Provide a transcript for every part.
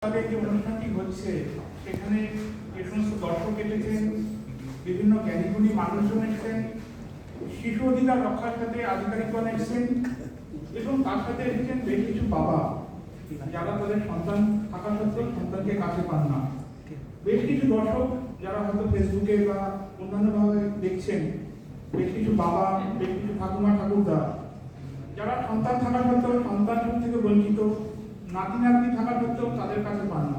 যে অনুষ্ঠানটি হচ্ছে সেখানে যে সমস্ত দর্শক এসেছেন, বিভিন্ন জ্ঞানীগুণী মানুষজন এসেছেন, শিশু অধিকার রক্ষার সাথে আধিকারিকগণ এসেছেন এবং তার সাথে এসেছেন বেশ কিছু বাবা যারা তাদের সন্তান থাকা সত্ত্বেও সন্তানকে কাছে পান না। বেশ কিছু দর্শক যারা হয়তো ফেসবুকে বা অন্যান্যভাবে দেখছেন, বেশ কিছু বাবা, বেশ কিছু ঠাকুমা ঠাকুরদা যারা সন্তান থাকা সত্ত্বেও সন্তান থেকে বঞ্চিত, নাতি নাতনি থাকা সত্ত্বেও তাদের কাছে পান না।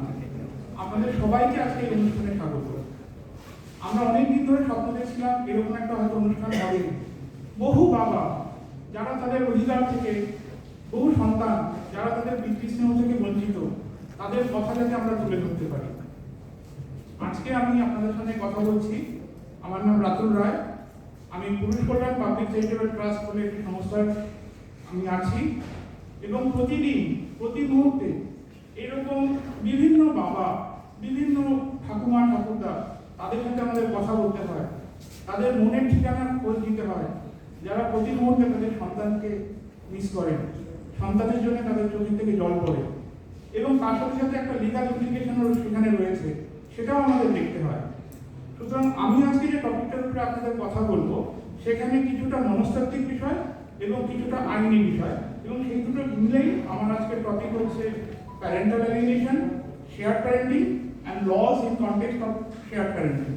আপনাদের সবাইকে আজকে এই অনুষ্ঠানে স্বাগত। আমরা অনেকদিন ধরে স্বপ্ন দেখছিলাম এরকম একটা হয়তো অনুষ্ঠান হবে। বহু বাবা যারা তাদের অধিকার থেকে, বহু সন্তান যারা তাদের পিতৃস্নেহ থেকে বঞ্চিত, তাদের কথা যাতে আমরা তুলে ধরতে পারি। আজকে আমি আপনাদের সঙ্গে কথা বলছি। আমার নাম রাতুল রায়। আমি পুরুষ কল্যাণ পাবলিক চ্যারিটেবল ট্রাস্ট বলে একটি সংস্থার আমি আছি এবং প্রতিদিন প্রতি মুহূর্তে এরকম বিভিন্ন বাবা, বিভিন্ন ঠাকুমা ঠাকুরদা, তাদের সাথে আমাদের কথা বলতে হয়, তাদের মনের ঠিকানার খোঁজ দিতে হয়, যারা প্রতি মুহূর্তে তাদের সন্তানকে মিস করেন, সন্তানের জন্য তাদের চোখের থেকে জল পড়ে এবং তার সাথে সাথে একটা লিগাল ইমপ্লিকেশনও সেখানে রয়েছে, সেটাও আমাদের দেখতে হয়। সুতরাং আমি আজকে যে টপিকটার উপরে আপনাদের কথা বলবো সেখানে কিছুটা মনস্তাত্ত্বিক বিষয় এবং কিছুটা আইনি বিষয়, এবং সেই দুটো মিলেই আমার আজকের টপিক হচ্ছে parental alienation, share parenting and loss in context of share parenting.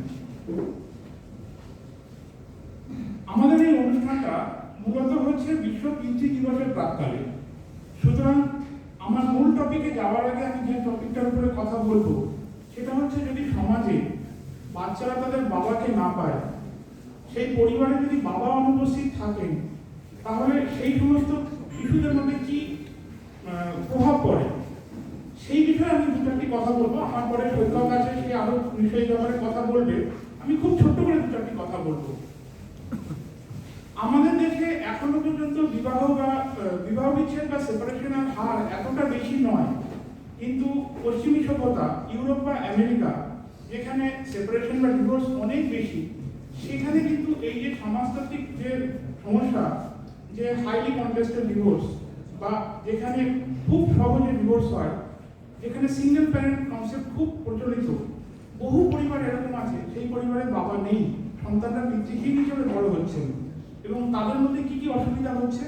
আমাদের এই অনুষ্ঠানটা মূলত হচ্ছে বিশ্ব পিতৃ দিবসের প্রাক্কালে। সুতরাং আমার মূল টপিকে যাওয়ার আগে আমি যে টপিকটার উপরে কথা বলবো সেটা হচ্ছে, যদি সমাজে বাচ্চারা তাদের বাবাকে না পায়, সেই পরিবারে যদি বাবা অনুপস্থিত থাকেন, তাহলে সেই সমস্ত শিশুদের মধ্যে কি প্রভাব পড়ে, সেই বিষয়ে আমি দু চারটি কথা বলবো। আমার পরে সৈকত আছে, সে আরো সেই ব্যাপারে কথা বলবে। আমি খুব ছোট্ট করে দু চারটি কথা বলবো। আমাদের দেশে এখনো পর্যন্ত বিবাহ বিচ্ছেদ বা সেপারেশনের হার এতটা বেশি নয়, কিন্তু পশ্চিমী সভ্যতা, ইউরোপ বা আমেরিকা, যেখানে সেপারেশন বা ডিভোর্স অনেক বেশি, সেখানে কিন্তু এই যে সমাজতাত্ত্বিক যে সমস্যা, যে হাইলি কন্টেস্টেড ডিভোর্স, বা যেখানে খুব সহজে ডিভোর্স হয়, যেখানে সিঙ্গেল প্যারেন্ট কনসেপ্ট খুব প্রচলিত, বহু পরিবার এরকম আছে সেই পরিবারে বাবা নেই, সন্তানরা পিতৃহীন হিসেবে বড় হচ্ছেন এবং তাদের মধ্যে কি কি অসুবিধা হচ্ছে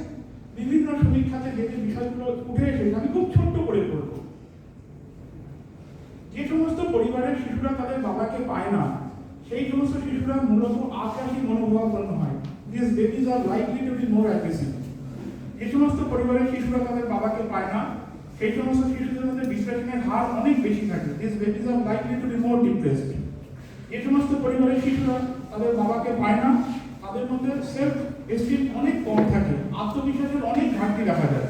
বিভিন্ন সমীক্ষাতে যে যে বিষয়গুলো উঠে এসেছে আমি খুব ছোট্ট করে বলব। যে সমস্ত পরিবারের শিশুরা তাদের বাবাকে পায় না, সেই সমস্ত শিশুরা মূলত আগ্রাসী মনোভাবাপন্ন হয়। These babies are likely to be more aggressive. যে সমস্ত পরিবারের শিশুরা তাদের বাবাকে পায় না, সেই সমস্ত শিশুদের মধ্যে ডিপ্রেশনের হার অনেক বেশি থাকে। These babies are likely to be more depressed. যে সমস্ত পরিবারের শিশুরা তাদের বাবাকে পায় না, তাদের মধ্যে সেলফ এস্টিম অনেক কম থাকে, আত্মবিশ্বাসের অনেক ঘাটতি দেখা যায়।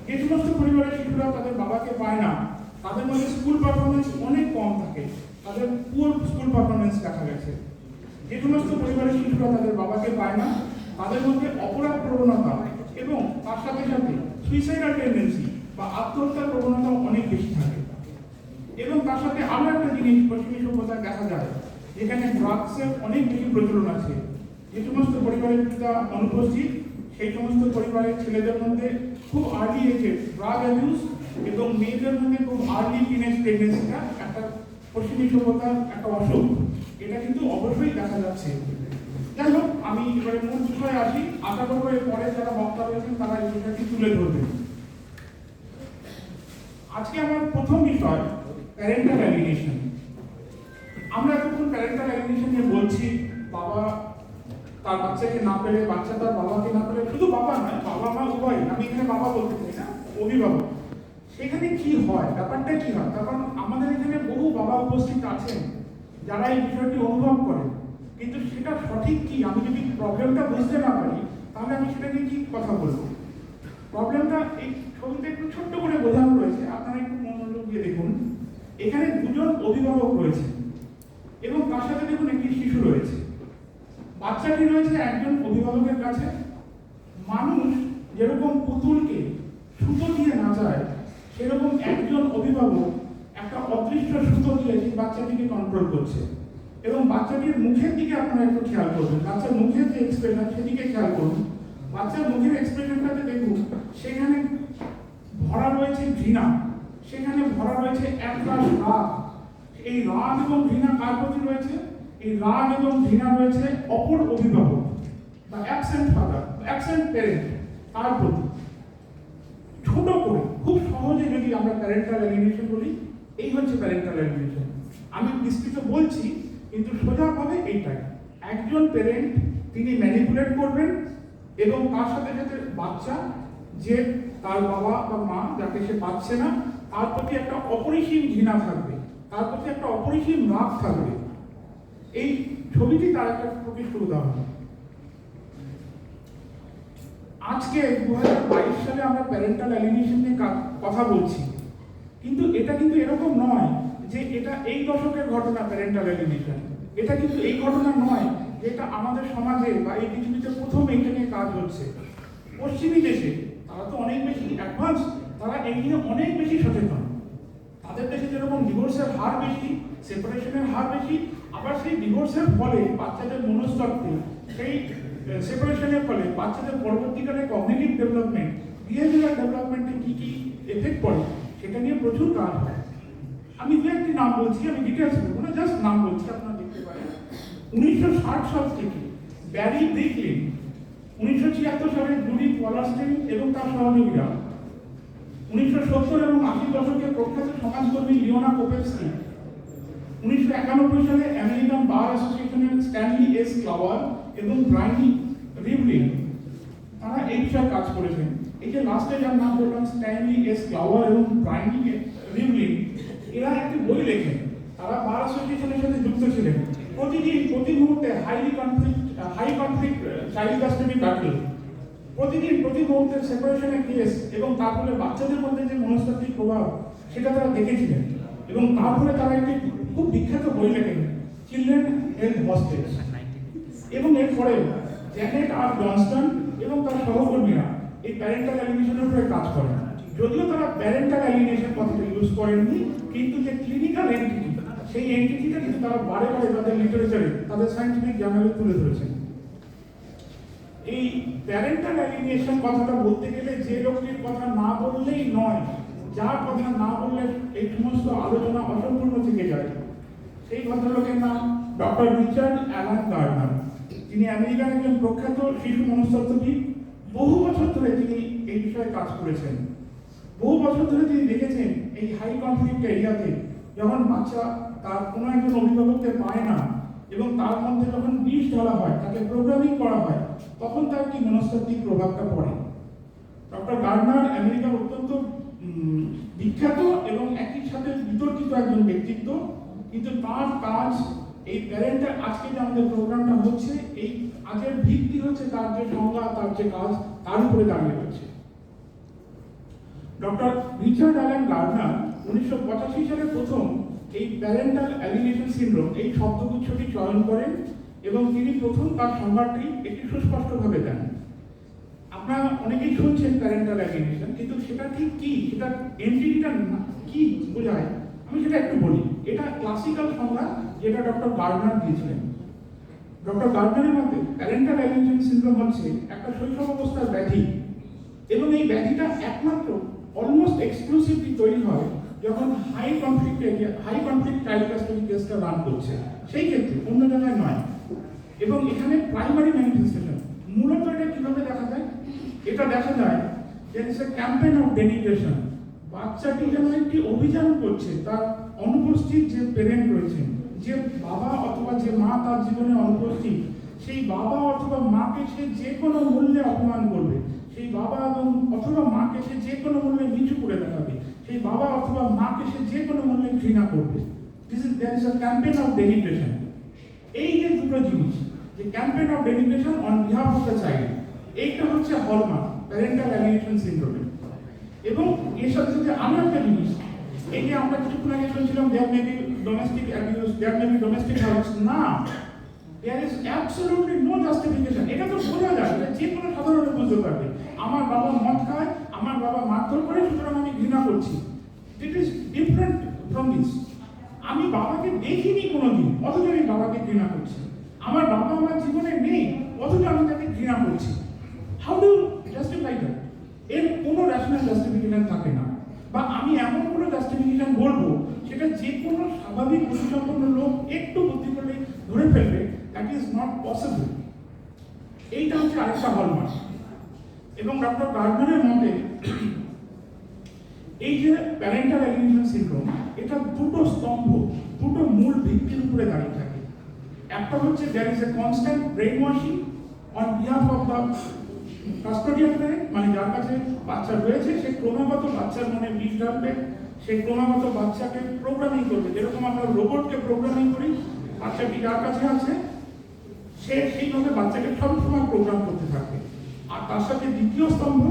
যে সমস্ত পরিবারের শিশুরা তাদের বাবাকে পায় না, তাদের মধ্যে স্কুল পারফরমেন্স অনেক কম থাকে, তাদের পুয়ার স্কুল পারফরমেন্স দেখা গেছে। যে সমস্ত পরিবারের শিশুরা তাদের বাবাকে পায় না, তাদের মধ্যে অপরাধ প্রবণতা এবং তার সাথে সাথে সুইসাইডাল টেন্ডেন্সি বা আত্মহত্যার প্রবণতা অনেক বেশি থাকে। এবং তার সাথে আরো একটা জিনিস পশ্চিমী সভ্যতায় দেখা যায়, যেখানে ড্রাগসের অনেক বেশি প্রচলন আছে। যে সমস্ত পরিবারের পিতা অনুপস্থিত, সেই সমস্ত পরিবারের ছেলেদের মধ্যে খুব আর্লি এজে ড্রাগ অ্যাবিউজ এবং মেয়েদের মধ্যে খুব আর্লি টিনেজ টেন্ডেন্সিটা একটা পশ্চিমী সভ্যতার একটা অসুখ, এটা কিন্তু অবশ্যই দেখা যাচ্ছে। যাই হোক, আমি এবারে মূল বিষয়ে আসি। আশা করবো এর পরে যারা বক্তা রয়েছেন তারা এই বিষয়টি তুলে ধরবেন। আজকে আমার প্রথম বিষয় প্যারেন্টাল অ্যালিয়েনেশন। আমরা এতক্ষণ প্যারেন্টাল অ্যালিয়েনেশন নিয়ে বলছি, বাবা তার বাচ্চাকে না পেলে, বাচ্চা তার বাবাকে না পেলে, শুধু বাবা নয়, বাবা মা উভয়, আমি এখানে বাবা বলতে চাই না, অভিভাবক। সেখানে কি হয়, ব্যাপারটা কি হয়? কারণ আমাদের এখানে বহু বাবা উপস্থিত আছেন যারা এই বিষয়টি অনুভব করেন, কিন্তু সেটা সঠিক কি, আমি যদি প্রবলেমটা বুঝতে না পারি তাহলে আমি সেটা নিয়ে কি কথা বলবো। প্রবলেমটা এই ছবিতে একটু ছোট্ট করে বোঝানো রয়েছে, আপনারা একটু মনোযোগ দিয়ে দেখুন। এখানে দুজন অভিভাবক রয়েছে এবং তার সাথে দেখুন একটি শিশু রয়েছে। বাচ্চাটি রয়েছে একজন অভিভাবকের কাছে। মানুষ যেরকম পুতুলকে সুতো দিয়ে নাচায়, সেরকম একজন অভিভাবক একটা অদৃশ্য সুতো দিয়ে সেই বাচ্চাটিকে কন্ট্রোল করছে। এবং বাচ্চাটির মুখের দিকে আপনারা একটু খেয়াল করবেন, বাচ্চার মুখের যে এক্সপ্রেশন সেদিকে খেয়াল করুন। বাচ্চার মুখের এক্সপ্রেশনটাতে দেখুন, সেখানে ভরা রয়েছে ঘৃণা, সেখানে ভরা রয়েছে একরাশ রাগ। এই রাগ এবং ঘৃণা কার প্রতি রয়েছে? এই রাগ এবং ঘৃণা রয়েছে অপর অভিভাবক বা অ্যাবসেন্ট ফাদার, অ্যাবসেন্ট প্যারেন্ট তার প্রতি। ছোট করে খুব সহজে যদি আমরা প্যারেন্টাল অ্যালিয়েনেশন বলি, এই হচ্ছে প্যারেন্টাল অ্যালিয়েনেশন। আমি বিস্তৃত বলছি, কিন্তু সোজাভাবে এইটাই। একজন প্যারেন্ট তিনি ম্যানিপুলেট করবেন এবং তার সাথে সাথে বাচ্চা যে তার বাবা বা মা যাকে সে পাচ্ছে না, তার প্রতি একটা অপরিসীম ঘৃণা থাকবে, তার প্রতি একটা অপরিসীম রাগ থাকবে। এই ছবিটি তার একটা প্রকৃষ্ট উদাহরণ। আজকে 2022 সালে আমরা প্যারেন্টাল অ্যালিয়েনেশন নিয়ে কথা বলছি, কিন্তু এটা কিন্তু এরকম নয় যে এটা এই দশকের ঘটনা। প্যারেন্টাল অ্যালিয়েনেশন এটা কিন্তু এই ঘটনা নয় যে এটা আমাদের সমাজে বা এই পৃথিবীতে প্রথম এইটা নিয়ে কাজ হচ্ছে। পশ্চিমী দেশে তারা তো অনেক বেশি অ্যাডভান্স, তারা এই নিয়ে অনেক বেশি সচেতন। তাদের দেশে যেরকম ডিভোর্সের হার বেশি, সেপারেশনের হার বেশি, আবার সেই ডিভোর্সের ফলে বাচ্চাদের মনস্তত্ত্বে, সেই সেপারেশনের ফলে বাচ্চাদের পরবর্তীকালে কগনিটিভ ডেভেলপমেন্ট, বিহেভিয়ারাল ডেভেলপমেন্টে কি কি এফেক্ট পড়ে সেটা নিয়ে প্রচুর কাজ হয়। আমি দু একটি নাম বলছি, আমি ডিটেলস বলবো না, জাস্ট নাম বলছি, আপনারা দেখতে পারেন। 1960 সাল থেকে ব্যারি ব্রিকলিন, 1976 সালে জুডিথ ওয়ালারস্টেইন এবং তার সহযোগীরা, 1970 এবং 80 দশকে প্রখ্যাত সমাজকর্মী লিওনা কোপেলস্কি, 1991 সালে আমেরিকান বার অ্যাসোসিয়েশনের স্ট্যানলি এস ক্লাওয়ার এবং ব্রাইনি রিভলিন, তারা এই বিষয়ে কাজ করেছেন। এই যে লাস্টে যার নাম বললাম, স্ট্যানলি এস ক্লাওয়ার এবং ব্রাইনি রিভলিন, এরা একটি বই লেখেন। তারা বার অ্যাসোসিয়েশনের সাথে যুক্ত ছিলেন। প্রতি মুহূর্তে high conflict child custody battle, প্রতি মুহূর্তে সেপারেশনের কেস এবং তার ফলে বাচ্চাদের মধ্যে যে মনস্তাত্ত্বিক প্রভাব সেটা তারা দেখেছিলেন। এবং তার ফলে তারা একটি খুব বিখ্যাত বই লেখেন, চিলড্রেন হেল্ড হস্টেজ। এবং এরপরে জ্যানেট আর জনস্টন এবং তার সহকর্মীরা এই প্যারেন্টাল অ্যালিয়েনেশনের উপরে কাজ করেন। যদিও তারা প্যারেন্টাল অ্যালিয়েনেশন কথাটা ইউজ করেননি, কিন্তু যে ক্লিনিক্যাল এন্টিটি, সেই এন্টিটিটা কিন্তু তারা বারে বারে তাদের লিটারেচারে, তাদের সায়েন্টিফিক জার্নালে তুলে ধরেছেন। এই প্যারেন্টাল অ্যালিয়েনেশন কথাটা বলতে গেলে যে লোকটির কথা না বললেই নয়, যার কথা না বললে এই সমস্ত আলোচনা অসম্পূর্ণ থেকে যায়, সেই ভদ্রলোকের নাম ডক্টর রিচার্ড অ্যালান গার্ডনার। তিনি আমেরিকার একজন প্রখ্যাত শিশু মনস্তত্ত্ববিদ। বহু বছর ধরে তিনি এই বিষয়ে কাজ করেছেন। বহু বছর ধরে তিনি দেখেছেন এই হাই কনফ্লিক্ট এরিয়াতে যখন বাচ্চা তার কোনো একজন অভিভাবককে পায় না এবং তার মধ্যে যখন বিষ ঢালা হয়, তাকে প্রোগ্রামিং করা হয়, তখন তার কি মনস্তাত্ত্বিক প্রভাবটা পড়ে। ডক্টর গার্ডনার আমেরিকার অত্যন্ত বিখ্যাত এবং একই সাথে বিতর্কিত একজন ব্যক্তিত্ব, কিন্তু তার কাজ এই প্যারেন্টাল, আজকে যে আমাদের প্রোগ্রামটা হচ্ছে, এই আজের ভিত্তি হচ্ছে তার যে সংজ্ঞা, তার যে কাজ, তার উপরে দাঁড়িয়ে রয়েছে। ডক্টর রিচার্ড অ্যালান গার্ডনার 1985 সালে প্রথম এই প্যারেন্টাল অ্যালিয়েনেশন সিনড্রোম এই শব্দগুচ্ছটি চয়ন করেন এবং তিনি প্রথম তার সংজ্ঞাটি একটি সুস্পষ্টভাবে দেন। আপনারা অনেকেই শুনছেন প্যারেন্টাল অ্যালিয়েনেশন, কিন্তু সেটা ঠিক কি, সেটা এন্টিটিটা কি বোঝায়, আমি সেটা একটু বলি। এটা ক্লাসিক্যাল সংজ্ঞা যেটা ডক্টর গার্ডনার দিয়েছিলেন। ডক্টর গার্ডনারের মতে প্যারেন্টাল অ্যালিয়েনেশন সিনড্রোম হচ্ছে একটা শৈশব অবস্থার ব্যাধি, এবং এই ব্যাধিটা একমাত্র অলমোস্ট এক্সক্লুসিভলি তৈরি হয় যখন হাই কনফ্লিক্ট চাইল্ড কাস্টডি কেসটা রান করছে, সেই ক্ষেত্রে, অন্য জায়গায় নয়। এবং এখানে প্রাইমারি ম্যানিফেস্টেশন মূলত এটা কিভাবে দেখা যায়? এটা দেখা যায় যে ক্যাম্পেইন অফ ডেনিগ্রেশন। বাচ্চাটি যেন একটি অভিযান করছে, তার অনুপস্থিত যে প্যারেন্ট রয়েছেন, যে বাবা অথবা যে মা তার জীবনে অনুপস্থিত, সেই বাবা অথবা মাকে সে যে কোনো মূল্যে অপমান করবে, সেই বাবা এবং অথবা মাকে সে যে কোনো মূল্যে নিচু করে দেখাবে, সেই বাবা অথবা মাকে সে যে কোনো মূল্যে ঘৃণা করবে। There is a campaign of denigration. এই যে দুটো জিনিস, যে campaign of denigration on behalf of the child, এইটা হচ্ছে হলমার্ক প্যারেন্টাল অ্যালিয়েনেশন সিনড্রোমের। এবং এর সাথে সাথে আরো একটা জিনিস, এই যে আমরা কিছুক্ষণ আগে শুনছিলাম there may be domestic abuse, there may be domestic violence, না, there is absolutely no justification. এটা তো বোঝা যায়, এটা যে কোনো সাধারণ বুঝতে পারবে। আমার বাবা মদ খায়, আমার বাবা মারধর করে, সুতরাং আমি ঘৃণা করছি। It is different from this. আমি বাবাকে দেখিনি কোনোদিন, অথচ আমি বাবাকে ঘৃণা করছি। আমার বাবা আমার জীবনে নেই, অথচ আমি তাকে ঘৃণা করছি। How do justify that? এর কোনো রেশনাল জাস্টিফিকেশন থাকে না। বা আমি এমন কোনো জাস্টিফিকেশন বলবো সেটা যে কোনো স্বাভাবিক বুদ্ধিসম্পন্ন লোক একটু বুদ্ধি করলে ধরে ফেলবে, দ্যাট ইজ নট পসিবল। এইটা হচ্ছে আরেকটা হলমার্ক। এবং ডক্টর গার্ডনারের মতে এই যে প্যারেন্টাল অ্যালিয়েনেশন সিনড্রোম, এটা দুটো স্তম্ভ, দুটো মূল ভিত্তির উপরে দাঁড়িয়ে থাকে। একটা হচ্ছে there is a constant brain washing on behalf of the custodian parent, মানে যার কাছে বাচ্চা রয়েছে সে ক্রমাগত বাচ্চার মনে বীজ ঢালবে, সে ক্রমাগত বাচ্চাকে প্রোগ্রামিং করবে। যেরকম আমরা রোবটকে প্রোগ্রামিং করি, বাচ্চাটি যার কাছে আছে সে সেইভাবে বাচ্চাকে সবসময় প্রোগ্রাম করতে থাকবে। আর তার সাথে দ্বিতীয় স্তম্ভ,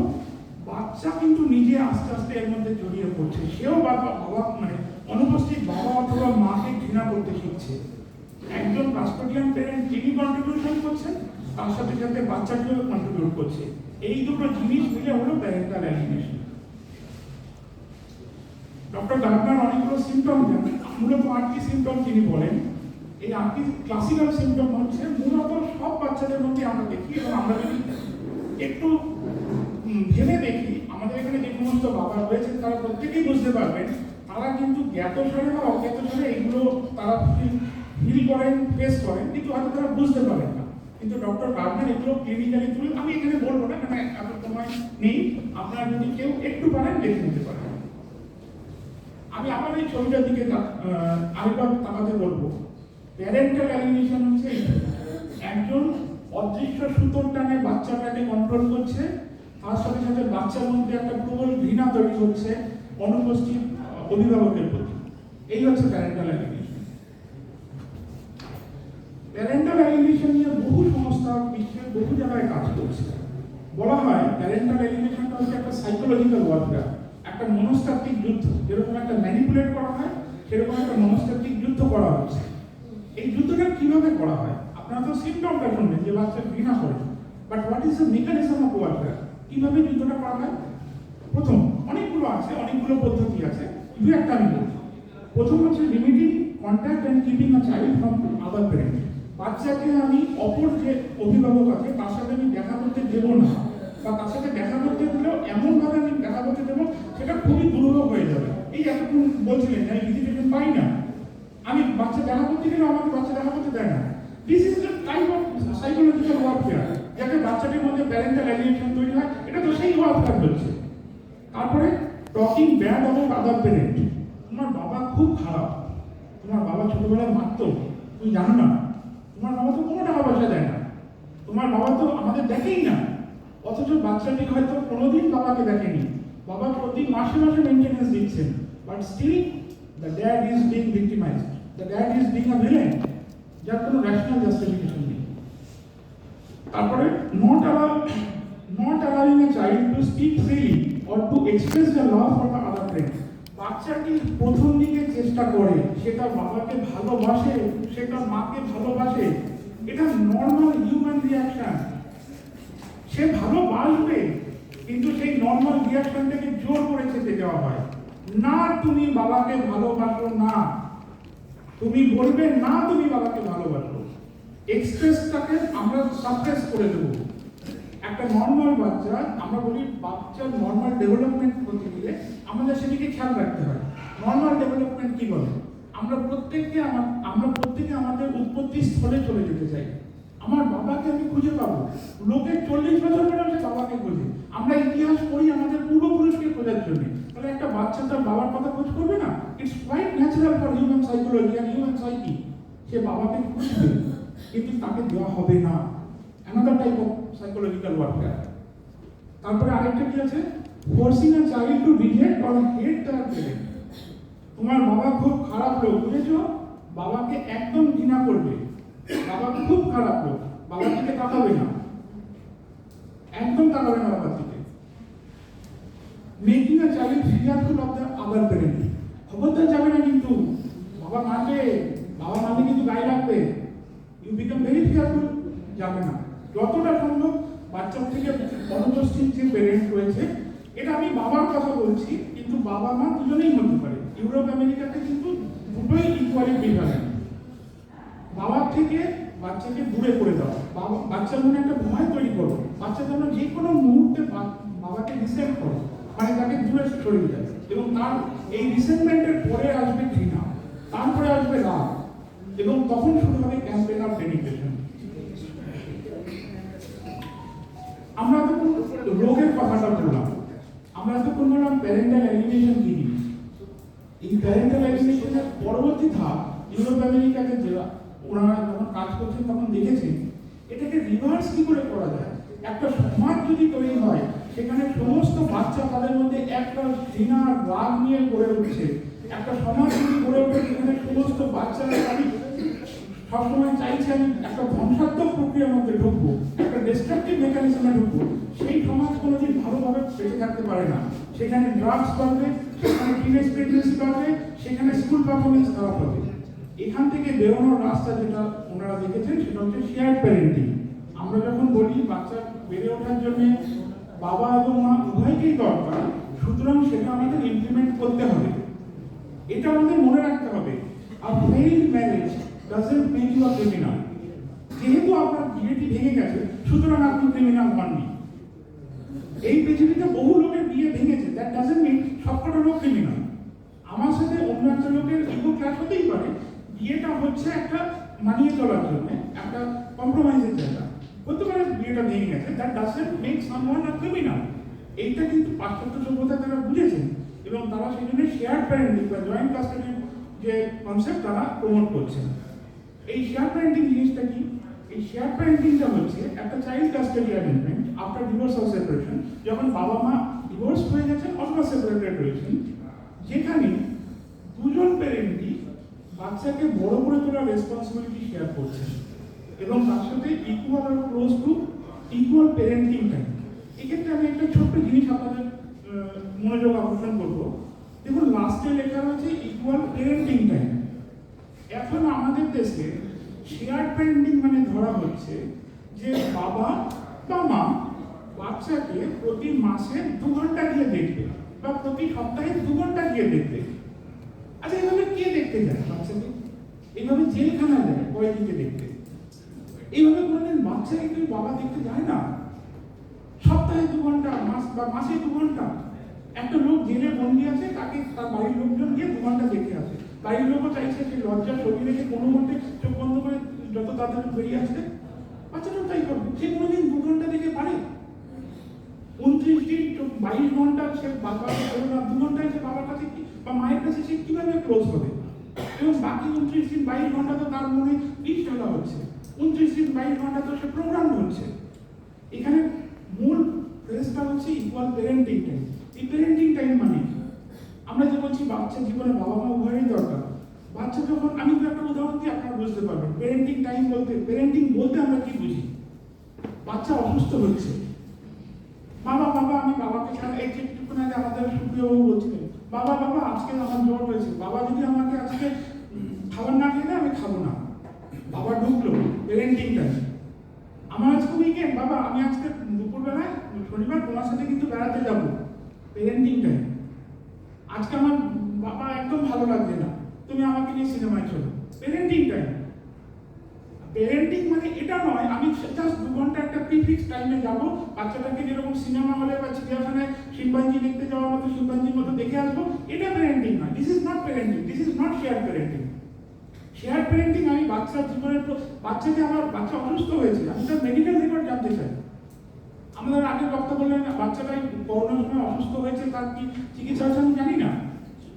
বাচ্চা কিন্তু নিজে আস্তে আস্তে এর মধ্যে জড়িয়ে পড়ছে, সেও বাবা মানে অনুপস্থিত বাবা অথবা মাকে ঘৃণা করতে শিখছে। একজন কাস্টোডিয়ান প্যারেন্ট যিনি কন্ট্রিবিউশন করছেন, তার সাথে সাথে বাচ্চাকেও কন্ট্রিবিউট করছে। এই দুটো জিনিস মিলে হলো প্যারেন্টাল অ্যালিয়েনেশন। ডক্টর গার্ডনার অনেকগুলো সিমটম দেন, মূলত 8টি সিমটম তিনি বলেন। এই 8টি ক্লাসিক্যাল সিমটম হচ্ছে মূলত সব বাচ্চাদের মধ্যে আমরা দেখি, এবং আমরা যদি একটু ভেবে দেখি, আমাদের এখানে যে সমস্ত বাবা রয়েছেন তারা প্রত্যেকেই বুঝতে পারবেন, তারা কিন্তু জ্ঞাতসারে বা অজ্ঞাতসারে এগুলো তারা ফিল করেন, ফেস করেন, কিন্তু হয়তো তারা বুঝতে পারেন না। কিন্তু ডক্টর গার্ডনার এগুলো ক্লিনিক্যালি তুলে, আমি এখানে বলবো না, মানে এত সময় নেই, আপনারা যদি কেউ একটু পারেন দেখে নিতে পারেন। আমি আবার এই ছবিটার দিকে আরেকবার তাকাতে বলবো। প্যারেন্টাল অ্যালিয়েনেশন হচ্ছে একজন অদৃশ্য সুতোর টানে বাচ্চাটাকে কন্ট্রোল করছে, তার সাথে সাথে বাচ্চার মধ্যে একটা প্রবল ঘৃণা তৈরি হচ্ছে অনুপস্থিত অভিভাবকের প্রতি। এই হচ্ছে প্যারেন্টাল অ্যালিয়েনেশন। প্যারেন্টাল অ্যালিয়েনেশন নিয়ে বহু সংস্থা বিশ্বের বহু জায়গায় কাজ করছে। বলা হয় প্যারেন্টাল অ্যালিয়েনেশনটা হচ্ছে একটা সাইকোলজিক্যাল ওয়ারফেয়ার, একটা মনস্তাত্ত্বিক যুদ্ধ। যেরকম একটা ম্যানিপুলেট করা হয়, সেরকম একটা মনস্তাত্ত্বিক যুদ্ধ করা হচ্ছে। এই যুদ্ধটা কিভাবে করা হয়? আপনারা তো সিমটমটা শুনবেন যে বাচ্চা ঘৃণা করে, but what is the mechanism of warfare? কিভাবে যুদ্ধটা করা হয়? প্রথম, অনেকগুলো আছে, অনেকগুলো পদ্ধতি আছে, দু একটা আমি বলছি। প্রথম হচ্ছে limiting contact and keeping a child from other parent. বাচ্চাকে আমি অপর যে অভিভাবক আছে তার সাথে আমি দেখা করতে দেবো না, বা তার সাথে দেখা করতে দিলেও এমনভাবে আমি দেখা করতে দেবো সেটা খুবই দুর্লভ হয়ে যাবে। এই এতক্ষণ বলছিলেন যে আমি ভিজিটেশন পাই না, আমি বাচ্চা দেখা করতে গেলে আমাকে বাচ্চা দেখা করতে দেয় না। This is the type of psychological warfare, যাতে বাচ্চাটির মধ্যে প্যারেন্টাল অ্যালিয়েনেশন তৈরি হয়। এটা তো সেই ওয়ারফেয়ার হচ্ছে। তারপরে talking bad about other parent. তোমার বাবা খুব খারাপ, তোমার বাবা ছোটবেলায় মারতো, তুমি জানো না, তোমার বাবা তো কোনো টাকা পয়সা দেয় না, তোমার বাবা তো আমাদের দেখেই না। অথচ বাচ্চাটি হয়তো কোনোদিন বাবাকে দেখেনি, বাবা প্রতি মাসে মাসে মেনটেন্যান্স দিচ্ছেন, but still the dad is being victimized, the dad is being a villain, যার কোনো ন্যাশনাল জাস্টিফিকেশন নেই। তারপরে not allowing a child to speak freely or to express the love for the other parent. বাচ্চাটি প্রথম দিকে চেষ্টা করে, সেটা বাবাকে ভালোবাসে, সেটা মাকে ভালোবাসে, এটা নর্মাল হিউম্যান রিয়াকশন। সে ভালোবাসবে, কিন্তু সেই নর্মাল রিয়াকশনটাকে জোর করে চেপে দেওয়া হয়। না, তুমি বাবাকে ভালোবাসো না, তুমি বলবে না তুমি বাবাকে ভালোবাসো, এক্সপ্রেসটাকে আমরা সাপ্রেস করে দেবো। একটা নর্মাল বাচ্চা, আমরা বলি বাচ্চার নর্মাল ডেভেলপমেন্ট করতে গেলে আমাদের সেদিকে খেয়াল রাখতে হয়। নর্মাল ডেভেলপমেন্ট কি বলে? আমরা প্রত্যেকে আমাদের উৎপত্তি স্থলে চলে যেতে চাই। আমার বাবাকে আমি খুঁজে পাবো, লোকের 40 বছর পরে সে বাবাকে খোঁজে। আমরা ইতিহাস পড়ি আমাদের পূর্বপুরুষকে খোঁজার জন্য। তাহলে একটা বাচ্চা তার বাবার কথা খোঁজ করবে না? It's quite natural for human psychology and human psyche. সে বাবাকে খুঁজবে, কিন্তু তাকে দেওয়া হবে না। Another type of psychological warfare. তারপরে আরেকটা কি আছে? Forcing a child to reject or hate their parent. তোমার বাবা খুব খারাপ লোক, বুঝেছো? বাবাকে একদম ঘৃণা করবে, বাবা খুব খারাপ লোক, বাবার দিকে তাকাবে না, একদম তাকাবে না বাবার দিকে। Making a child fearful of the other parent. খবরদার যাবে না কিন্তু, বাবা মারবে, বাবা মারলে কিন্তু গায়ে লাগবে, ইউ বিকাম ভেরি ফিয়ারফুল, যাবে না। যতটা সম্ভব বাচ্চার থেকে অনুপস্থিত যে প্যারেন্ট রয়েছে, এটা আমি বাবার কথা বলছি, কিন্তু বাবা মা দুজনেই হতে পারে। ইউরোপ আমেরিকাতে কিন্তু দুটোই ইকুয়ালি প্রিভ্যালেন্ট। বাবার থেকে বাচ্চাকে দূরে করে দাও, বাচ্চার মনে একটা ভয় তৈরি করো, বাচ্চা যেন যে কোনো মুহূর্তে বাবাকে ডিসেন্ট করো, মানে তাকে দূরে সরিয়ে যায়। এবং তার এই রিসেন্টমেন্টের পরে আসবে ঘৃণা, তারপরে আসবে রাগ, এবং তখন শুরু হবে ক্যাম্পেইন অফ ডেনিগ্রেশন। আমরা তখন রোগের কথাটা বললাম, আমরা তখন বললাম প্যারেন্টাল অ্যালিনেশন কি জিনিস। এই প্যারেন্টাল অ্যালিনেশনের পরবর্তী ধাপ ইউরোপ আমেরিকাতে যারা ওনারা যখন কাজ করছেন তখন দেখেছেন এটাকে রিভার্স কি করে করা যায়। একটা সমাজ যদি তৈরি হয় সেখানে সমস্ত বাচ্চা তাদের মধ্যে একটা ঘৃণা রাগ নিয়ে গড়ে উঠছে, একটা সমাজ যদি গড়ে ওঠে সেখানে সমস্ত বাচ্চারা আমি সবসময় চাইছি আমি একটা ধ্বংসাত্মক প্রক্রিয়ার মধ্যে ঢুকবো, একটা ডিস্ট্রাকটিভ মেকানিজমে ঢুকবো, সেই সমাজ কোনোদিন ভালোভাবে বেঁচে থাকতে পারে না। সেখানে ড্রাগস বাড়বে, সেখানে টিনেজ প্রেগন্যান্সি বাড়বে, সেখানে স্কুল পারফরমেন্স খারাপ হবে। এখান থেকে বেরোনোর রাস্তা যেটা ওনারা দেখেছেন সেটা হচ্ছে শেয়ার্ড প্যারেন্টিং। আমরা যখন বলি বাচ্চা বেড়ে ওঠার জন্য বাবা এবং মা উভয়কেই দরকার, সুতরাং সেটা আমাদের ইমপ্লিমেন্ট করতে হবে। এটা আমাদের মনে রাখতে হবে। আর failed marriage doesn't make you a criminal. যেহেতু আপনার বিয়েটি ভেঙে গেছে সুতরাং আপনি ক্রিমিনাল হননি। এই পৃথিবীতে বহু লোকের বিয়ে ভেঙেছে, দ্যাট ডাজন্ট মিন সবকটা লোক ক্রিমিনাল। আমার সাথে অন্য একটা লোকের ইগো ক্লাস হতেই পারে, বিয়েটা হচ্ছে একটা মানিয়ে চলার জন্য, একটা কম্প্রোমাইজের জায়গা হতে পারে, বিয়েটা ভেঙে গেছে, that doesn't make someone a criminal. এইটা কিন্তু পাশ্চাত্য সভ্যতা তারা বুঝেছেন এবং তারা সেই জন্য শেয়ার্ড প্যারেন্টিং বা জয়েন্ট কাস্টাডির যে কনসেপ্ট তারা প্রমোট করছেন। এই শেয়ার প্যারেন্টিং জিনিসটা কি? এই শেয়ার প্যারেন্টিংটা হচ্ছে একটা child custody arrangement after divorce or separation, যখন বাবা মা ডিভোর্স হয়ে গেছেন অথবা সেপারেটেড হয়েছেন, যেখানে দুজন প্যারেন্টই বাচ্চাকে বড় করে তোলার রেসপন্সিবিলিটি শেয়ার করছেন এবং তার সাথে ইকুয়াল আর close to equal parenting time. এক্ষেত্রে আমি একটা ছোট্ট জিনিস আপনাদের মনোযোগ আকর্ষণ করবো। দেখুন লাস্টে লেখা হচ্ছে ইকুয়াল প্যারেন্টিং টাইম। এখন আমাদের দেশে শেয়ার প্যারেন্টিং মানে ধরা হচ্ছে যে বাবা বা মা বাচ্চাকে প্রতি মাসে 2 ঘন্টা গিয়ে দেখবে বা প্রতি সপ্তাহে 2 ঘন্টা গিয়ে দেখবে। আচ্ছা এইভাবে কে দেখতে যায় বাচ্চাকে? এইভাবে জেলখানা যায় কয়েকদিকে দেখতে। এইভাবে কোনোদিন বাচ্চাকে কেউ বাবা দেখতে যায় না। সপ্তাহে 2 ঘন্টা, মাসে 2 ঘন্টা। একটা লোক জেলে বন্দি আছে, তাকে তার বাড়ির লোকজন গিয়ে 2 ঘন্টা দেখে আসে। বাড়ির লোকও চাইছে সেই লজ্জা ছবি রেখে কোনো মধ্যে চোখ বন্ধ করে যত তাড়াতাড়ি বেরিয়ে আসতে। বাচ্চাটাও তাই করবে, সে কোনোদিন 2 ঘন্টা দেখে পারে? 29 দিন 22 ঘন্টা সে বাবার 2 ঘন্টায় সে বাবার কাছে বা মায়ের কাছে সে কিভাবে ক্লোজ হবে? এবং বাকি 29 দিন 22 ঘন্টা তো তার মনে পিস ঢালা হচ্ছে, 29 দিন 22 ঘন্টা তো সে প্রোগ্রাম হচ্ছে। এখানে মূল ফ্রেজটা হচ্ছে ইকুয়াল প্যারেন্টিং টাইম। এই প্যারেন্টিং টাইম মানে আমরা যে বলছি বাচ্চা জীবনে বাবা মা উভয়েরই দরকার। বাচ্চা যখন, আমি একটা উদাহরণ দিয়ে আপনারা বুঝতে পারবেন প্যারেন্টিং টাইম বলতে, প্যারেন্টিং বলতে আমরা কি বুঝি। বাচ্চা অসুস্থ হচ্ছে, বাবা আমি বাবাকে ছাড়া, এই একটুক্ষণ আগে আমাদের সুপ্রিয়বাবু বলছিলেন বাবা আজকে আমার জ্বর হয়েছে, বাবা যদি আমাকে আজকে খাবার না খেয়ে আমি খাবো না। বাবা ঢুকলো প্যারেন্টিং টাইম। আমার আজকে উইকেন্ড, বাবা আমি আজকে দুপুরবেলায় শনিবার তোমার সাথে কিন্তু বেড়াতে যাবো, প্যারেন্টিং টাইম। আজকে আমার বাবা একদম ভালো লাগছে না, তুমি আমাকে নিয়ে সিনেমায় চলো, প্যারেন্টিং টাইম। প্যারেন্টিং মানে এটা নয় আমি জাস্ট 2 ঘন্টা একটা প্রিফিক্স টাইমে যাবো, বাচ্চাটাকে যেরকম সিনেমা হলে বা চিড়িয়াখানায় শিম্পাঞ্জি দেখতে যাওয়ার মতো শিম্পাঞ্জির মতো দেখে আসবো, এটা প্যারেন্টিং নয়। This is not parenting, this is not share parenting. Share parenting আমি বাচ্চার জীবনের, বাচ্চাকে আমার বাচ্চা অসুস্থ হয়েছে, আমি তার মেডিকেল রেকর্ড জানতে চাই। আমাদের আগে বক্তা বললেন বাচ্চাটাই করোনার সময় অসুস্থ হয়েছে, তার কি চিকিৎসা হয়েছে আমি জানি না,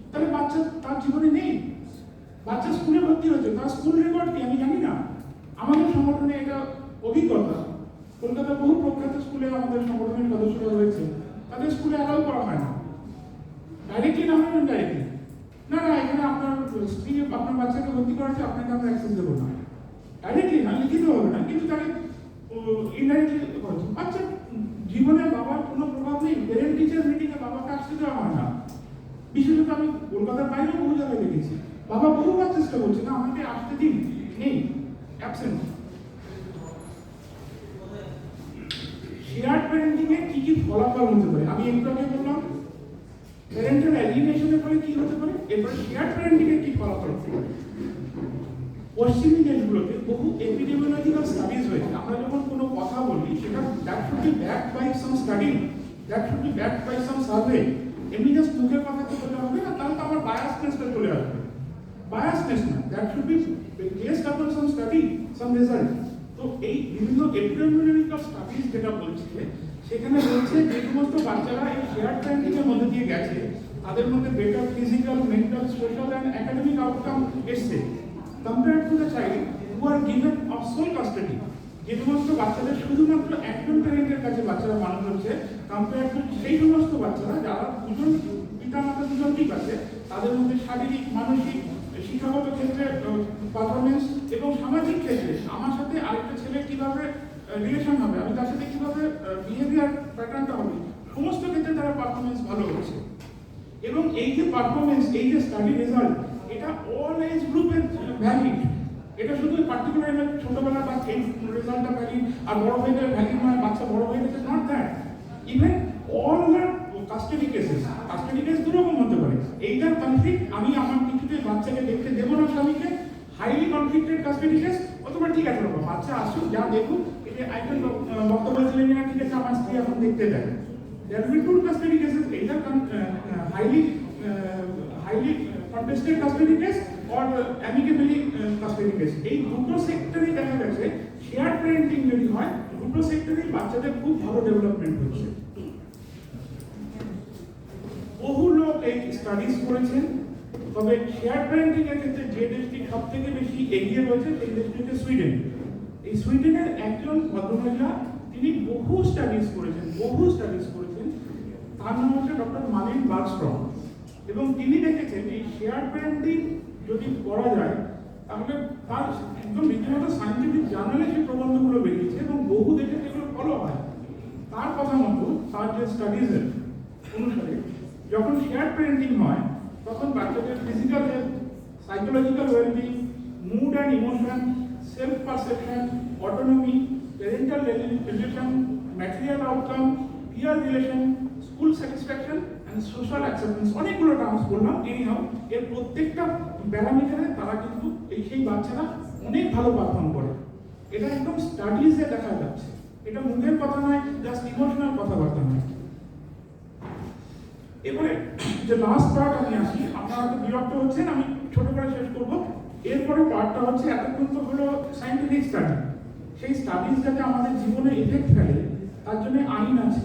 তাহলে বাচ্চা তার জীবনে নেই। বাচ্চা স্কুলে ভর্তি হয়েছে, তার স্কুল রেকর্ড কি আমি জানি না। আমাদের সংগঠনে এটা অভিজ্ঞতা, কলকাতার বহু প্রখ্যাত স্কুলে আমাদের সংগঠনের সদস্যরা রয়েছে, তাদের স্কুলে অ্যালাউ করা হয় না, ডাইরেক্টলি না হয় ইনডাইরেক্টলি। না এখানে আপনার স্ত্রী আপনার বাচ্চাকে ভর্তি করাচ্ছে, আপনাকে আমরা অ্যাক্সেস দেবো না, ডাইরেক্টলি না, লিখিত হবে না, কিন্তু তাকে ইনডাইরেক্টলি করেছে। বাচ্চা জীবনে বাবার কোনো প্রভাব নেই, প্যারেন্ট টিচার মিটিংয়ে বাবাকে আসতে দেওয়া হয় না। বিশেষত আমি কলকাতার বাইরেও বহু জায়গায় দেখেছি, বাবা বহুবার চেষ্টা করছে না আমাকে আসতে দিন, নেই, অ্যাবসেন্ট। শেয়ার প্যারেন্টিং এর কি কি ফলাফল হতে পারে আমি একটু আগে বললাম, প্যারেন্টাল অ্যালিনেশনের ফলে কি হতে পারে, এরপর শেয়ার প্যারেন্টিং এর কি ফলাফল হতে পারে। পশ্চিমী দেশগুলোতে বহু এপিডেমিওলজিক্যাল স্টাডিজ হয়েছে। আমরা যখন কোনো কথা বলি সেটা that should be backed by some study, that should be backed by some survey. এমনি জাস্ট মুখের কথা তো বললে হবে না, তাহলে তো আমার বায়াসনেসটা চলে আসবে। বায়াসনেস না, দ্যাট শুড বি বেসড আপন সাম স্টাডি, সাম রেজাল্ট। তো এই বিভিন্ন এপিডেমিওলজিক্যাল স্টাডিজ যেটা বলছে, সেখানে বলছে যে সমস্ত বাচ্চারা এই শেয়ার প্যারেন্টিং এর মধ্যে দিয়ে গেছে, তাদের মধ্যে better physical, mental, social and academic outcome এসছে compare to the child who are given of sole custody. যে সমস্ত বাচ্চাদের শুধুমাত্র একজন প্যারেন্টের কাছে বাচ্চারা মানুষ হচ্ছে, কম্পেয়ার টু সেই সমস্ত বাচ্চারা যারা দুজন পিতামাতা দুজনকেই আছে, তাদের মধ্যে শারীরিক, মানসিক, শিক্ষাগত ক্ষেত্রে পারফরমেন্স এবং সামাজিক ক্ষেত্রে আমার সাথে আরেকটা ছেলে কিভাবে রিলেশন হবে, আমি তার সাথে কিভাবে বিহেভিয়ার প্যাটার্নটা হবে, সমস্ত ক্ষেত্রে তারা পারফরমেন্স ভালো হচ্ছে। এবং এই যে পারফরমেন্স, এই যে স্টাডি রেজাল্ট, এটা অল এজ গ্রুপে ভ্যালিড। এটা শুধু পার্টিকুলার ছোটবেলা বা এই রেজাল্টটা ভ্যালিড আর বড় হয়ে গেলে ভ্যালিড নয়, বাচ্চা বড় হয়ে গেছে, not that. Even all the custody cases, custody case দুরকম হতে পারে। এইটার কনফ্লিক্ট আমি আমার কিছুতে বাচ্চাকে দেখতে দেবো না স্বামীকে, হাইলি কনফ্লিক্টেড কাস্টাডি কেস, অথবা ঠিক আছে বাবা বাচ্চা আসুক, যা দেখুক, এই যে একজন বক্তব্য ছিলেন না, ঠিক আছে আমার স্ত্রী এখন দেখতে দেয়, there will be two custody cases, either highly contested custody case or amicably custody case. এই দুটো সেক্টরে দেখা গেছে শেয়ার প্যারেন্টিং যদি হয়, দুটো সেক্টরেই বাচ্চাদের খুব ভালো ডেভেলপমেন্ট হচ্ছে। বহু লোক এই স্টাডিজ করেছেন, তবে শেয়ার প্যারেন্টিং এর ক্ষেত্রে যে দেশটি সব থেকে বেশি এগিয়ে রয়েছে সেই দেশটি হচ্ছে সুইডেন। এই সুইডেনের একজন ভদ্রমহিলা, তিনি বহু স্টাডিজ করেছেন, তার নাম হচ্ছে ডক্টর মালিন বার্গস্ট্রম। এবং তিনি দেখেছেন এই শেয়ার প্যারেন্টিং যদি করা যায়, তাহলে তার একদম রীতিমতো সায়েন্টিফিক জার্নালে সেই প্রবন্ধগুলো বেরিয়েছে এবং বহু দেশে সেগুলো ফলো হয়। তার কথা মতো, তার যে স্টাডিজের অনুসারে, যখন শেয়ার প্যারেন্টিং হয়, তখন বাচ্চাদের physical health, psychological wellbeing, mood and emotion, self perception, autonomy, parental relation, material outcome, peer relation, school satisfaction and social acceptance, অনেকগুলো টার্মস বললাম। এনিহাউ, এর প্রত্যেকটা প্যারামিটারে তারা কিন্তু সেই বাচ্চারা অনেক ভালো পারফর্ম করে। এটা একদম স্টাডিজে দেখা যাচ্ছে, এটা মুখের কথা নয়, জাস্ট ইমোশনাল কথাবার্তা নয়। এবারে যে লাস্ট পার্ট আমি আসি, আপনারা তো বিরক্ত হচ্ছেন, আমি ছোট করে শেষ করবো। এরপরে পার্টটা হচ্ছে, এতক্ষণ তো হলো সায়েন্টিফিক স্টাডি, সেই স্টাডিজ যাতে আমাদের জীবনে এফেক্ট ফেলে তার জন্য আইন আছে।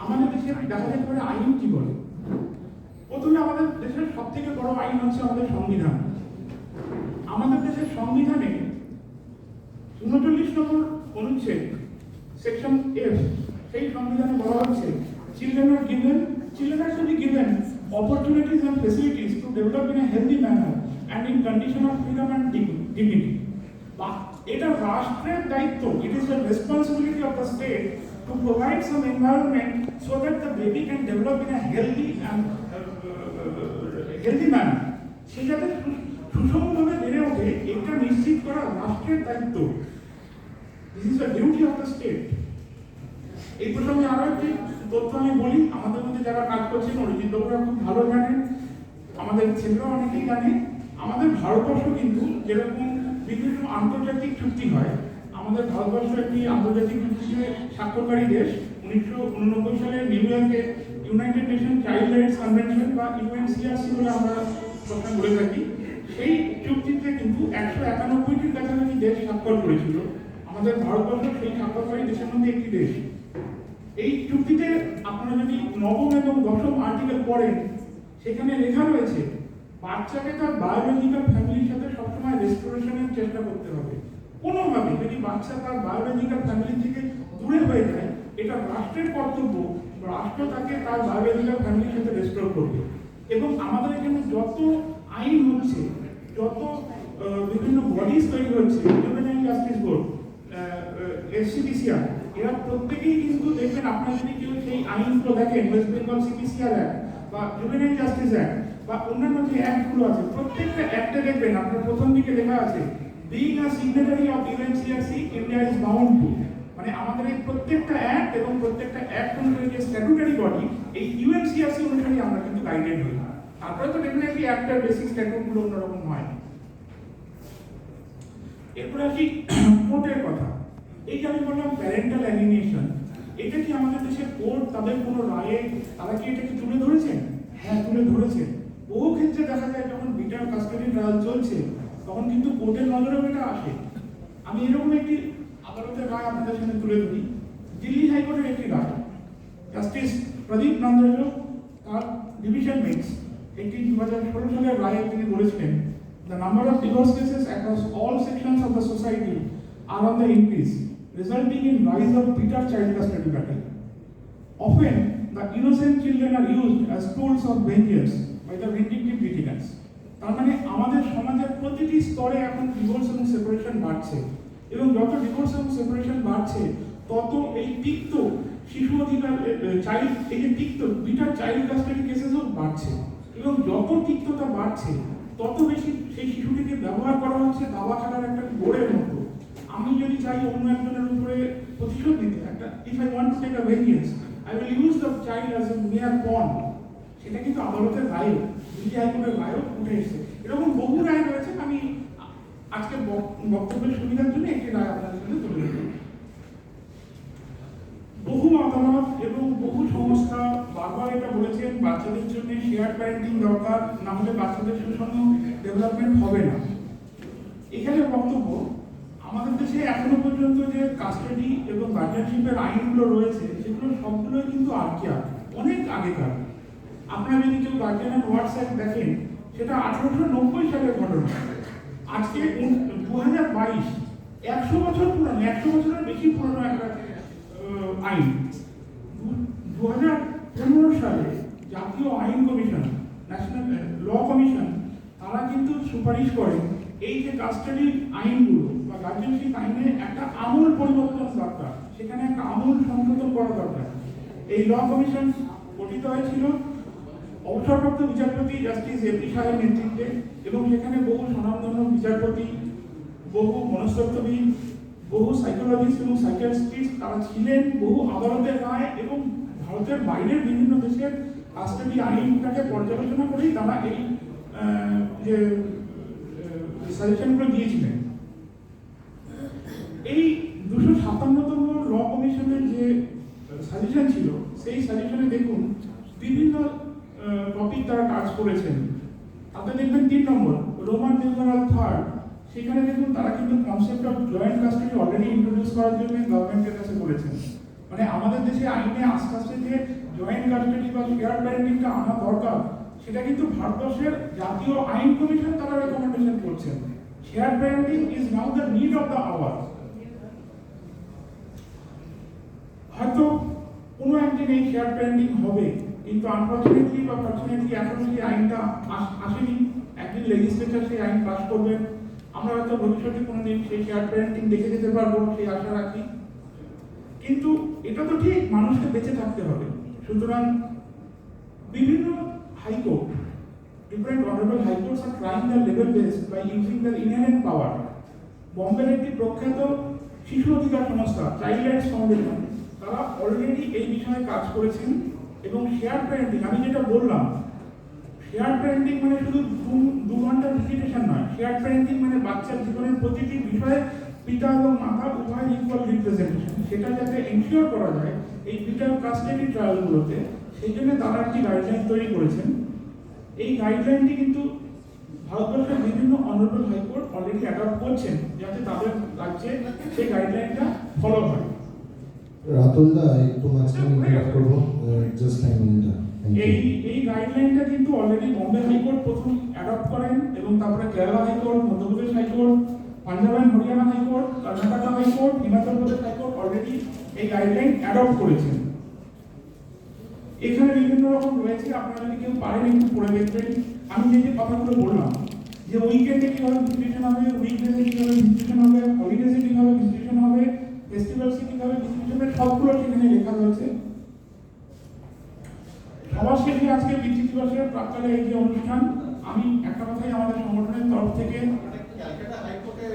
আমাদের দেশে দেখা যেতে পারে আইন কি বলে। প্রথমে আমাদের দেশের সব থেকে বড় আইন হচ্ছে আমাদের সংবিধান। আমাদের দেশের সংবিধানে 39 নম্বর অনুচ্ছেদ, সেকশন এফ, সেই সংবিধানে বলা হচ্ছে children are to be given opportunities and facilities to develop in a healthy manner and in condition of freedom and dignity. এটা রাষ্ট্রের দায়িত্ব, it is the responsibility of the state to provide some environment so that the baby can develop in a healthy manner. সে যাতে সুষমভাবে বেড়ে ওঠে, এটা নিশ্চিত করা রাষ্ট্রের দায়িত্ব। This is the duty of the state. এই প্রসঙ্গে আরো একটি তথ্য আমি বলি, আমাদের মধ্যে যারা কাজ করছেন অরিজিৎ বাবুরা খুব ভালো জানেন, আমাদের ছেলেরা অনেকেই জানে, আমাদের ভারতবর্ষ কিন্তু যেরকম বিভিন্ন আন্তর্জাতিক চুক্তি হয়, আমাদের ভারতবর্ষ একটি আন্তর্জাতিক চুক্তিতে স্বাক্ষরকারী দেশ। 1989 সালে নিউ ইয়র্কে United nation child rights convention বা ইউএনসিআরসি বলে আমরা কথা বলে থাকি, সেই চুক্তিতে কিন্তু 191টির কাছাকাছি দেশ স্বাক্ষর করেছিল। আমাদের ভারতবর্ষ সেই স্বাক্ষরকারী দেশের মধ্যে একটি দেশ। এই চুক্তিতে আপনারা যদি 9ম এবং 10ম আর্টিকেল পড়েন, সেখানে লেখা রয়েছে বাচ্চাকে তার বায়োলজিক্যাল ফ্যামিলির সাথে সবসময় রেস্টোরেশনের চেষ্টা করতে হবে। কোনোভাবে যদি বাচ্চা তার বায়োলজিক্যাল ফ্যামিলি থেকে দূরে হয়ে যায়, এটা রাষ্ট্রের কর্তব্য, রাষ্ট্র তাকে তার বায়োলজিক্যাল ফ্যামিলির সাথে রেস্টোর করবে। এবং আমাদের এখানে যত আইন হচ্ছে, যত বিভিন্ন বডিজ তৈরি হচ্ছে, জুভেনাইল জাস্টিস বোর্ড, এসসিপিসিআর, এরা প্রত্যেকেই কিন্তু দেখবেন, আপনারা যদি কেউ সেই আইনগুলো দেখেন, ওয়েস্ট বেঙ্গল সিপিসিআর অ্যাক্ট বা জুভেনাইল জাস্টিস অ্যাক্ট বা অন্যান্য যে অ্যাক্টগুলো আছে, প্রত্যেকটা অ্যাক্টে দেখবেন আপনার প্রথম দিকে লেখা আছে being a signatory of UNCRC, India is bound to, মানে আমাদের এই প্রত্যেকটা অ্যাক্ট এবং প্রত্যেকটা অ্যাক্ট অনুযায়ী যে স্ট্যাটুটারি বডি, এই UNCRC অনুযায়ী আমরা কিন্তু গাইডেড হই। তারপরে তো ডেফিনেটলি অ্যাক্টের বেসিক স্ট্যাটুটগুলো অন্যরকম হয়। এরপরে আসি কোর্টের কথা। এই যে আমি বললাম প্যারেন্টাল অ্যালিনিয়েশন, এটা কি আমাদের দেশের কোর্ট তাদের কোনো রায়ে তারা কি এটাকে তুলে ধরেছেন? হ্যাঁ তুলে ধরেছেন। বহু ক্ষেত্রে দেখা যায় যখন বিটার কাস্টাডি ট্রায়াল চলছে তখন কিন্তু কোর্টের নজরেও এটা আসে। আমি এরকম একটি আদালতের রায় আপনাদের সামনে তুলে ধরি। দিল্লি হাইকোর্টের একটি রায়, জাস্টিস প্রদীপ নন্দরাজ তার ডিভিশন বেঞ্চ একটি 2016 সালের রায়ে তিনি বলেছিলেন, the number of divorce cases across all sections of the society are on the increase, resulting in rise of bitter child custody battle. Often, the innocent children are used as tools of vengeance by the vindictive litigants. তার মানে আমাদের সমাজের প্রতিটি স্তরে এখন divorce এবং separation বাড়ছে, এবং যত ডিভোর্স এবং সেপারেশন বাড়ছে তত এই তিক্ত শিশু অধিকার চাইল্ড এই যে তিক্ত বিটার চাইল্ড কাস্টাডি কেসেসও বাড়ছে, এবং যত তিক্ততা বাড়ছে তত বেশি সেই শিশুটিকে ব্যবহার করা হচ্ছে দাবা খেলার একটা গোড়ের মতো। আমি যদি চাই অন্য একজনের উপরে প্রতিশোধ নিতে, একটা if I want to take a vengeance I will use the child as a mere pawn, সেটা কিন্তু আদালতের রায়ও, দিল্লি হাইকোর্টের রায়ও উঠে এসেছে। এরকম বহু রায় রয়েছে। আমি আজকে বক্তব্যের সুবিধার জন্য একটি রায় আপনাদের সামনে তুলে ধরব। বহু আদালত এবং বহু সংস্থা বারবার এটা বলেছেন বাচ্চাদের জন্য শেয়ার প্যারেন্টিং দরকার, না হলে বাচ্চাদের সুষম ডেভেলপমেন্ট হবে না। এখানে বক্তব্য, আমাদের দেশে এখনো পর্যন্ত যে কাস্টাডি এবং গার্ডিয়ানশিপের আইনগুলো রয়েছে সেগুলো সবগুলোই কিন্তু আর্কিয়া, অনেক আগেকার। আপনারা যদি কেউ গার্ডিয়ান অ্যান্ড ওয়ার্ডস অ্যাক্ট দেখেন, সেটা 1890 সালের ঘটনা। আজকে 2022, 100 বছর পুরানো, 100 বছরের বেশি পুরানো একটা আইন। 2015 সালে জাতীয় আইন কমিশন, ন্যাশনাল ল কমিশন, তারা কিন্তু সুপারিশ করে এই যে কাস্টাডি আইনগুলো বা গার্ডিয়ানশিপ আইনে একটা আমূল পরিবর্তন দরকার, সেখানে একটা আমূল সংশোধন করা দরকার। এই ল কমিশন গঠিত হয়েছিল অবসরপ্রাপ্ত বিচারপতি জাস্টিস এপি শাহের নেতৃত্বে, এবং সেখানে বহু স্বনামধন্য বিচারপতি, বহু মনস্তত্ত্ববিদ, বহু সাইকোলজিস্ট এবং সাইকিয়াট্রিস্ট তারা ছিলেন। বহু আদালতের রায় এবং ভারতের বাইরের বিভিন্ন দেশের কাস্টাডি আইনটাকে পর্যালোচনা করেই তারা এই যে সাজেশনগুলো দিয়েছিলেন। এই 257তম ল কমিশনের যে সাজেশন ছিল, সেই সাজেশনে দেখুন বিভিন্ন টপিক তারা কাজ করেছেন। তাতে দেখবেন 3 নম্বর রোমান নিউমারাল 3, সেখানে দেখুন তারা কিন্তু concept of joint custody already introduce করার জন্য গভর্নমেন্টের কাছে বলেছেন। মানে আমাদের দেশে আইনে আস্তে আস্তে যে জয়েন্ট কাস্টাডি বা শেয়ার প্যারেন্টিংটা আনা দরকার, সেটা কিন্তু ভারতবর্ষের জাতীয় আইন কমিশন তারা রেকমেন্ডেশন করছেন। Share parenting is now the need of the hour. হয়তো কোনো একদিন এই শেয়ার প্যারেন্টিং হবে, কিন্তু আনফর্চুনেটলি বা ফর্চুনেটলি এখনো সেই আইনটা আসেনি। একদিন লেজিসলেচার সেই আইন পাস করবেন, আমরা হয়তো ভবিষ্যতে কোনোদিন সেই শেয়ার প্যারেন্টিং দেখে যেতে পারবো, সেই আশা রাখি। কিন্তু এটা তো ঠিক, মানুষকে বেঁচে থাকতে হবে। সুতরাং বিভিন্ন high court, different honorable high courts are trying their level best by using their inherent power. বম্বের একটি প্রখ্যাত শিশু অধিকার সংস্থা চাইল্ড রাইটস ফাউন্ডেশন, তারা অলরেডি এই বিষয়ে কাজ করেছেন। এবং শেয়ার প্যারেন্টিং, আমি যেটা বললাম, শেয়ার প্যারেন্টিং মানে শুধু 2 ঘন্টার ভিজিটেশন নয়। শেয়ার প্যারেন্টিং মানে বাচ্চার জীবনের প্রতিটি বিষয়ে পিতা এবং মাতা উভয় ইকুয়াল রিপ্রেজেন্টেশন, সেটা যাতে এনশিওর করা যায় এই পিটার কাস্টাডি ট্রায়ালগুলোতে, সেই জন্য তারা একটি গাইডলাইন তৈরি করেছেন। এই গাইডলাইনটি কিন্তু ভারতবর্ষের বিভিন্ন অনারেবল হাইকোর্ট অলরেডি অ্যাডপ্ট করছেন, যাতে তাদের রাজ্যে সেই গাইডলাইনটা ফলো হয়। রাতুলদা একটু মাঝখানে ইন্টারাপ্ট করব, জাস্ট টাইম মিনিট। এই গাইডলাইনটা কিন্তু অলরেডি বম্বে হাইকোর্ট প্রথম অ্যাডপ্ট করেন, এবং তারপরে Kerala high court, Madhya Pradesh high court, Punjab and Haryana high court, Karnataka high court, Himachal Pradesh high court already এই গাইডলাইন অ্যাডপ্ট করেছেন। এখানে বিভিন্ন রকম রয়েছে, আপনারা যদি কেউ পারেন একটু পড়ে দেখবেন। আমি যে কথাগুলো বললাম, যে উইকেন্ডে কিভাবে ভিজিটেশন হবে, উইকডেজে কিভাবে ভিজিটেশন হবে, হলিডেজে কিভাবে ভিজিটেশন হবে, ফেস্টিভ্যালসে কিভাবে ভিজিটেশন হবে, সবগুলো সেখানে লেখা রয়েছে। সবার শেষে আজকে পিতৃ দিবসের প্রাক্কালে এই যে অনুষ্ঠান, আমি একটা কথাই আমাদের সংগঠনের তরফ থেকে ক্যালকাটা হাইকোর্টে